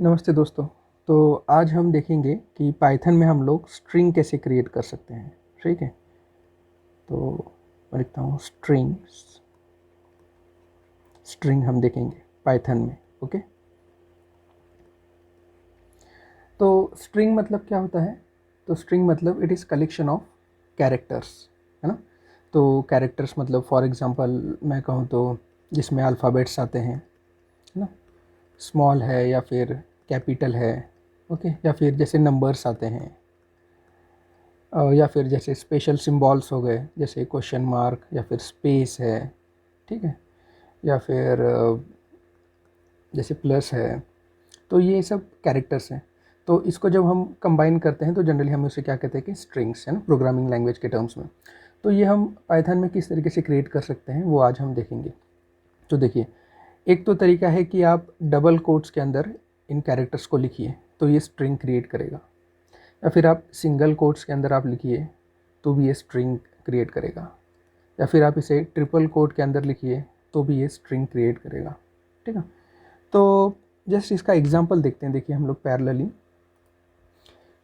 नमस्ते दोस्तों। तो आज हम देखेंगे कि पाइथन में हम लोग स्ट्रिंग कैसे क्रिएट कर सकते हैं। ठीक है, तो मैं लिखता हूँ स्ट्रिंग हम देखेंगे पाइथन में। ओके, तो स्ट्रिंग मतलब क्या होता है? तो स्ट्रिंग मतलब it is collection of characters, है ना। तो कैरेक्टर्स मतलब फॉर एग्जांपल मैं कहूँ तो जिसमें अल्फ़ाबेट्स आते हैं, है ना, स्मॉल है या फिर कैपिटल है। ओके, या फिर जैसे नंबर्स आते हैं, या फिर जैसे स्पेशल सिंबल्स हो गए, जैसे क्वेश्चन मार्क या फिर स्पेस है। ठीक है, या फिर जैसे प्लस है। तो ये सब कैरेक्टर्स हैं। तो इसको जब हम कंबाइन करते हैं तो जनरली हम उसे क्या कहते हैं कि स्ट्रिंग्स, है ना, प्रोग्रामिंग लैंग्वेज के टर्म्स में। तो ये हम पाइथन में किस तरीके से क्रिएट कर सकते हैं वो आज हम देखेंगे। तो देखिए, एक तो तरीका है कि आप डबल कोट्स के अंदर इन कैरेक्टर्स को लिखिए तो ये स्ट्रिंग क्रिएट करेगा, या फिर आप सिंगल कोट्स के अंदर आप लिखिए तो भी ये स्ट्रिंग क्रिएट करेगा, या फिर आप इसे ट्रिपल कोट के अंदर लिखिए तो भी ये स्ट्रिंग क्रिएट करेगा। ठीक है, तो जस्ट इसका एग्जांपल देखते हैं। देखिए हम लोग पैरेलली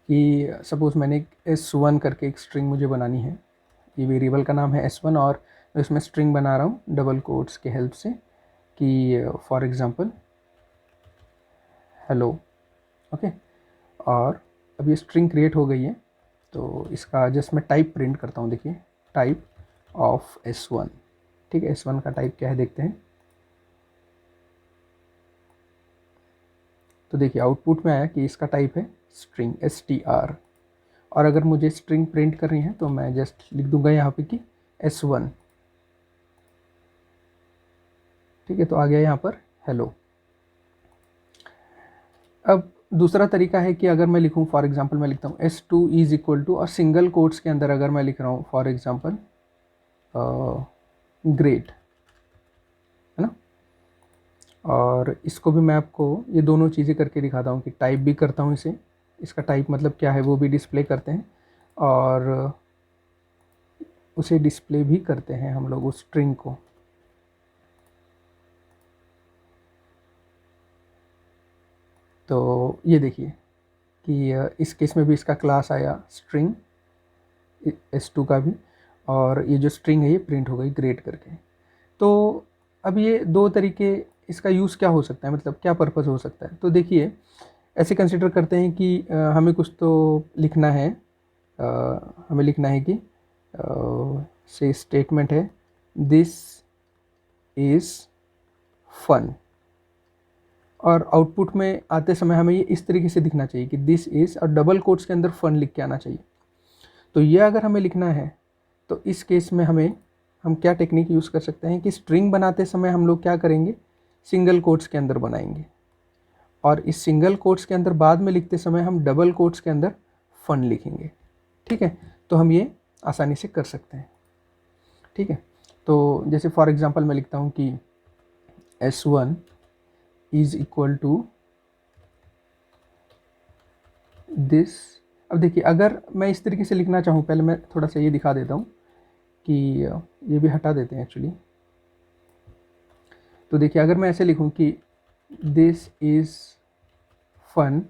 कि सपोज़ मैंने एक S1 करके एक स्ट्रिंग मुझे बनानी है। ये वेरिएबल का नाम है S1 और मैं इसमें स्ट्रिंग बना रहा हूँ डबल कोट्स के हेल्प से कि फॉर एग्जांपल हेलो। ओके, और अब ये स्ट्रिंग क्रिएट हो गई है। तो इसका जस्ट मैं टाइप प्रिंट करता हूँ। देखिए, टाइप ऑफ S1। ठीक है, S1 का टाइप क्या है देखते हैं। तो देखिए आउटपुट में आया कि इसका टाइप है स्ट्रिंग str। और अगर मुझे स्ट्रिंग प्रिंट करनी है तो मैं जस्ट लिख दूंगा यहाँ पे कि S1। ठीक है, तो आ गया यहाँ पर हेलो। अब दूसरा तरीका है कि अगर मैं लिखूँ, फॉर एग्जांपल मैं लिखता हूँ S2 इज इक्वल टू, और सिंगल कोट्स के अंदर अगर मैं लिख रहा हूँ फॉर एग्जांपल ग्रेट, है ना। और इसको भी मैं आपको ये दोनों चीज़ें करके दिखाता हूँ कि टाइप भी करता हूँ इसे, इसका टाइप मतलब क्या है वो भी डिस्प्ले करते हैं, और उसे डिस्प्ले भी करते हैं हम लोग उस स्ट्रिंग को। तो ये देखिए कि इस केस में भी इसका क्लास आया स्ट्रिंग S2 का भी, और ये जो स्ट्रिंग है ये प्रिंट हो गई ग्रेट करके। तो अब ये दो तरीके, इसका यूज़ क्या हो सकता है, मतलब क्या पर्पज़ हो सकता है। तो देखिए, ऐसे कंसिडर करते हैं कि हमें कुछ तो लिखना है। हमें लिखना है कि से स्टेटमेंट है दिस इज़ फन, और आउटपुट में आते समय हमें ये इस तरीके से दिखना चाहिए कि दिस इज़, और डबल कोट्स के अंदर फन लिख के आना चाहिए। तो ये अगर हमें लिखना है तो इस केस में हम क्या टेक्निक यूज़ कर सकते हैं कि स्ट्रिंग बनाते समय हम लोग क्या करेंगे, सिंगल कोट्स के अंदर बनाएंगे, और इस सिंगल कोट्स के अंदर बाद में लिखते समय हम डबल कोट्स के अंदर फन लिखेंगे। ठीक है, तो हम ये आसानी से कर सकते हैं। ठीक है, तो जैसे फॉर एग्जांपल मैं लिखता हूँ कि S1 is equal to this. अब देखिए, अगर मैं इस तरीके से लिखना चाहूँ, पहले मैं थोड़ा सा ये दिखा देता हूँ कि ये भी हटा देते हैं एक्चुअली। तो देखिए, अगर मैं ऐसे लिखूँ कि दिस इज़ फन,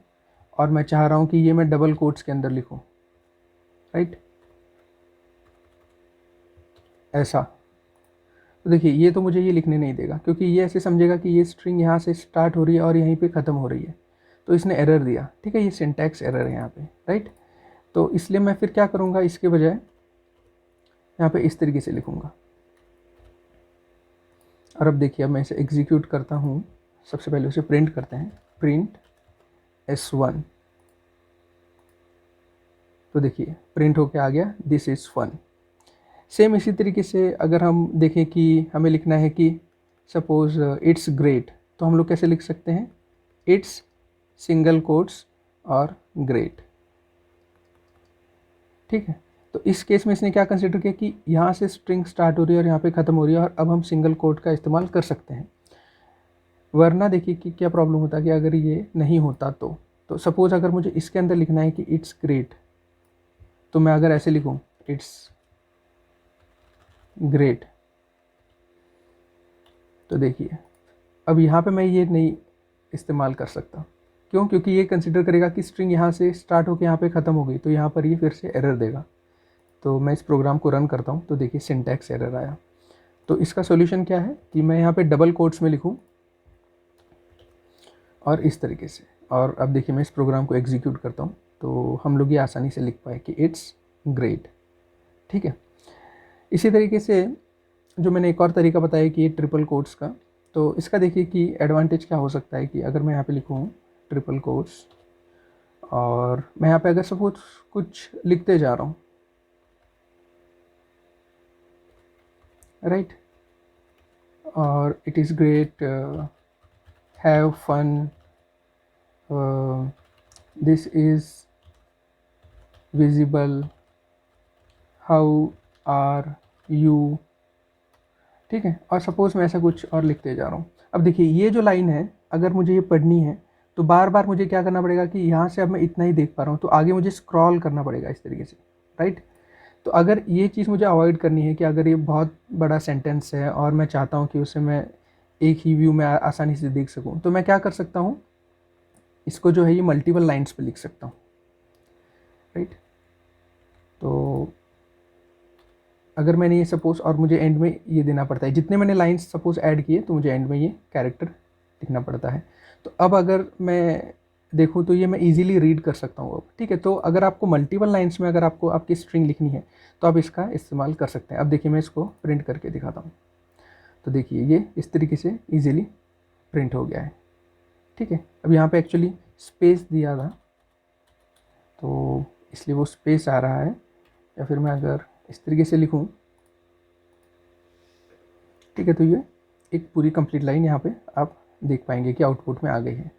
और मैं चाह रहा हूँ कि ये मैं डबल कोट्स के अंदर लिखूँ, राइट, ऐसा। तो देखिए, ये तो मुझे ये लिखने नहीं देगा, क्योंकि ये ऐसे समझेगा कि ये स्ट्रिंग यहाँ से स्टार्ट हो रही है और यहीं पे ख़त्म हो रही है, तो इसने एरर दिया। ठीक है, ये सिंटैक्स एरर है यहाँ पे, राइट। तो इसलिए मैं फिर क्या करूँगा, इसके बजाय यहाँ पे इस तरीके से लिखूँगा। और अब देखिए, अब मैं इसे एग्जीक्यूट करता हूँ। सबसे पहले उसे प्रिंट करते हैं, प्रिंट S1। तो देखिए प्रिंट होके आ गया दिस इज़ फन। सेम इसी तरीके से अगर हम देखें कि हमें लिखना है कि सपोज़ इट्स ग्रेट, तो हम लोग कैसे लिख सकते हैं, इट्स सिंगल कोट्स और ग्रेट। ठीक है, तो इस केस में इसने क्या कंसिडर किया कि यहाँ से स्ट्रिंग स्टार्ट हो रही है और यहाँ पे ख़त्म हो रही है, और अब हम सिंगल कोट का इस्तेमाल कर सकते हैं। वरना देखिए कि क्या प्रॉब्लम होता कि अगर ये नहीं होता तो सपोज़ अगर मुझे इसके अंदर लिखना है कि इट्स ग्रेट, तो मैं अगर ऐसे लिखूँ इट्स ग्रेट, तो देखिए अब यहाँ पे मैं ये नहीं इस्तेमाल कर सकता। क्यों? क्योंकि ये कंसिडर करेगा कि स्ट्रिंग यहाँ से स्टार्ट होकर यहाँ पे ख़त्म हो गई, तो यहाँ पर ये फिर से एरर देगा। तो मैं इस प्रोग्राम को रन करता हूँ, तो देखिए सिंटैक्स एरर आया। तो इसका सॉल्यूशन क्या है कि मैं यहाँ पे डबल कोट्स में लिखूँ और इस तरीके से, और अब देखिए मैं इस प्रोग्राम को एग्जीक्यूट करता हूँ, तो हम लोग ये आसानी से लिख पाए कि इट्स ग्रेट। ठीक है, इसी तरीके से जो मैंने एक और तरीका बताया कि ये ट्रिपल कोट्स का, तो इसका देखिए कि एडवांटेज क्या हो सकता है कि अगर मैं यहाँ पे लिखूँ ट्रिपल कोट्स और मैं यहाँ पे अगर सपोज कुछ लिखते जा रहा हूँ, राइट, और it is great, have fun, this is visible, how are you, ठीक है, और सपोज़ मैं ऐसा कुछ और लिखते जा रहा हूँ। अब देखिए ये जो लाइन है, अगर मुझे ये पढ़नी है तो बार बार मुझे क्या करना पड़ेगा कि यहाँ से अब मैं इतना ही देख पा रहा हूँ, तो आगे मुझे स्क्रॉल करना पड़ेगा इस तरीके से, राइट। तो अगर ये चीज़ मुझे अवॉइड करनी है कि अगर ये बहुत बड़ा सेंटेंस है और मैं चाहता हूँ कि उसे मैं एक ही व्यू में आसानी से देख सकूँ, तो मैं क्या कर सकता हूँ, इसको जो है ये मल्टीपल लाइन्स पे लिख सकता हूँ, राइट। तो अगर मैंने ये सपोज, और मुझे एंड में ये देना पड़ता है, जितने मैंने लाइन्स सपोज ऐड किए तो मुझे एंड में ये कैरेक्टर लिखना पड़ता है। तो अब अगर मैं देखूँ तो ये मैं इजीली रीड कर सकता हूँ अब, ठीक है। तो अगर आपको मल्टीपल लाइन्स में अगर आपको आपकी स्ट्रिंग लिखनी है तो आप इसका इस्तेमाल कर सकते हैं। अब देखिए मैं इसको प्रिंट करके दिखाता हूँ, तो देखिए ये इस तरीके से ईजिली प्रिंट हो गया है, ठीक है। अब यहाँ पे एक्चुअली स्पेस दिया था तो इसलिए वो स्पेस आ रहा है, या फिर मैं अगर इस तरीके से लिखूं, ठीक है, तो ये एक पूरी कंप्लीट लाइन यहाँ पे आप देख पाएंगे कि आउटपुट में आ गई है।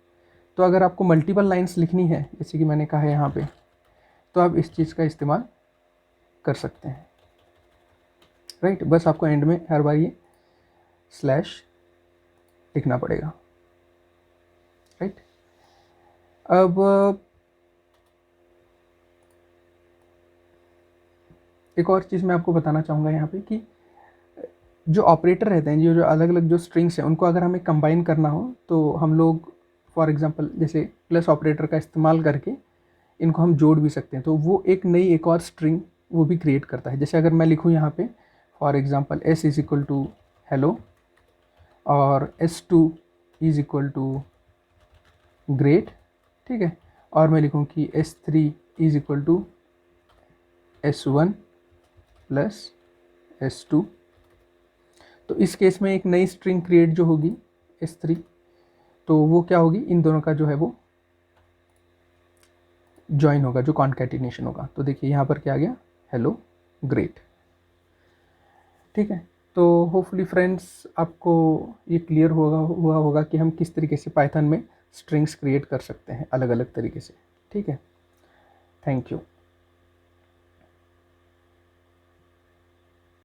तो अगर आपको मल्टीपल लाइंस लिखनी है जैसे कि मैंने कहा है यहाँ पे, तो आप इस चीज़ का इस्तेमाल कर सकते हैं, राइट। बस आपको एंड में हर बार ये स्लैश लिखना पड़ेगा, राइट। अब एक और चीज़ मैं आपको बताना चाहूँगा यहाँ पे कि जो ऑपरेटर रहते हैं, जो अलग अलग जो स्ट्रिंग्स हैं, उनको अगर हमें कंबाइन करना हो तो हम लोग फॉर एग्जांपल जैसे प्लस ऑपरेटर का इस्तेमाल करके इनको हम जोड़ भी सकते हैं। तो वो एक नई एक और स्ट्रिंग वो भी क्रिएट करता है। जैसे अगर मैं लिखूँ यहाँ पे for example s is equal to hello और s2 is equal to great, ठीक है, और मैं लिखूँ कि s3 is equal to s1 plus s2, तो इस केस में एक नई स्ट्रिंग क्रिएट जो होगी s3, तो वो क्या होगी, इन दोनों का जो है वो जॉइन होगा, जो कॉन्कैटिनेशन होगा। तो देखिए यहाँ पर क्या आ गया, हेलो ग्रेट, ठीक है। तो होपफुली फ्रेंड्स आपको ये क्लियर हुआ होगा कि हम किस तरीके से पाइथन में स्ट्रिंग्स क्रिएट कर सकते हैं अलग अलग तरीके से, ठीक है। Thank you.